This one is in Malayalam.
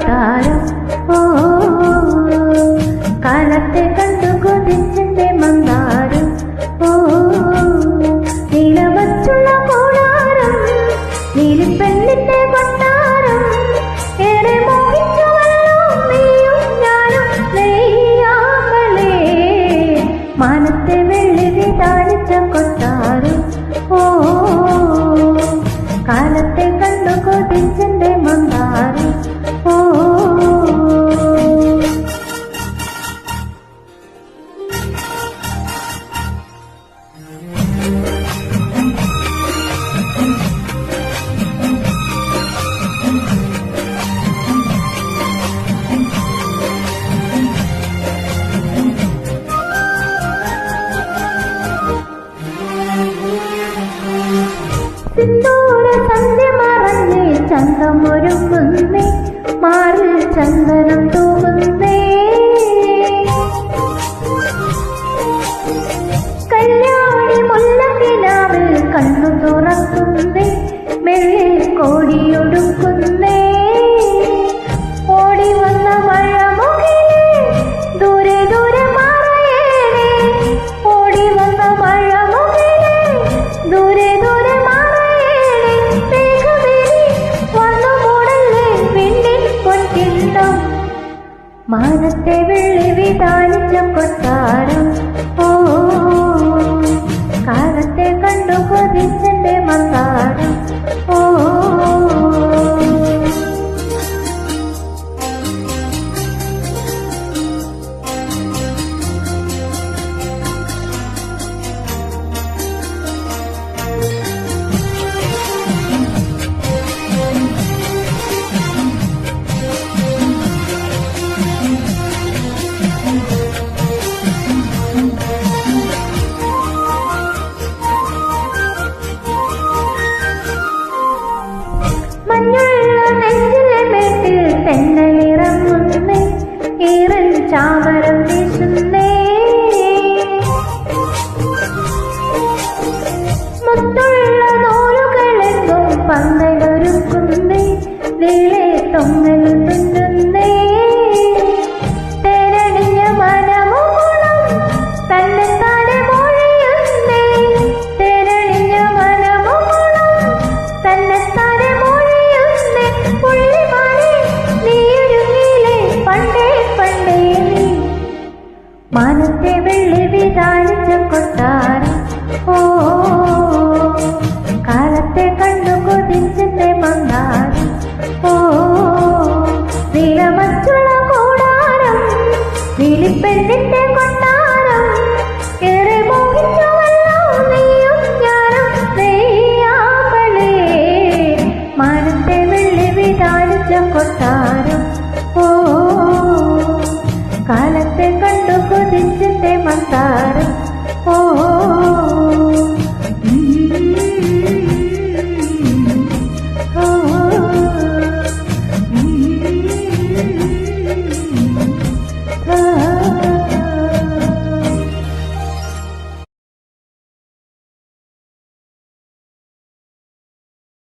കൊട്ടാരം. ഓ കാലത്തെ കണ്ടു കൊതിച്ചെന്റെ മന്ദാരം. ഓ നീലമച്ചുള്ള കൂടാരം, നീലിപ്പെണ്ണിന്റെ കൊട്ടാരം. ഏറെ മോഹിച്ചുവല്ലോ നീയും ഞാനും നെയ്യാമലേ, മാനത്തെ വെള്ളി വിതാനിച്ച കൊട്ടാരം. ഓ കാലത്തെ കണ്ടു കൊതിച്ചെന്റെ മന്ദാരം. ഓ സിന്ദൂര സന്ധ്യ മറഞ്ഞ് ചന്തമൊരുങ്ങുന്നേ, മാറിൽ ചന്ദനം തൂകുന്നേ. കല്യാണി മുല്ലക്കിനാവിൽ കണ്ണു തുറക്കുന്നേ, മെല്ലെ കോടിയൊടുക്കുന്നേ. ഓടി വന്ന മഴമുകിലേ ദൂരെ ദൂരെ മറയേണേ, ഓടി വന്ന മഴമുകിലേ ദൂരെ ദൂരെ മാനത്തെ വെള്ളി വിതാനിച്ച കൊട്ടാരം. ഓ കാലത്തെ കണ്ടു കൊതിച്ചെന്റെ മന്ദാരം. ഓ മഞ്ഞുള്ള നെഞ്ചിലെ മേട്ടിൽ തെന്നലിറങ്ങുന്നേ, ഈറൻ ചാമരം വീശുന്നേ. മുത്തുള്ള നൂലുകളെങ്ങും പന്തലൊരുക്കുന്നേ, നീളെ തൊങ്ങൽ തുന്നുന്നേ. തേരണിഞ്ഞ മനമുകുളം തന്നെത്താനെ മൊഴിയുന്നേ, തേരണിഞ്ഞ മനമുകുളം തന്നെത്താനെ മൊഴിയുന്നേ. പുള്ളിമാനെ നീയൊരുങ്ങിയില്ലേ പണ്ടേ പണ്ടേ നീ, മാനത്തെ വെള്ളി വിതാനിച്ച കൊട്ടാരം. ഓ കാലത്തെ കണ്ടു കൊതിച്ചെന്റെ മന്ദാരം. ഓ നീലമച്ചുള്ള കൂടാരം, നീലിപ്പെണ്ണിന്റെ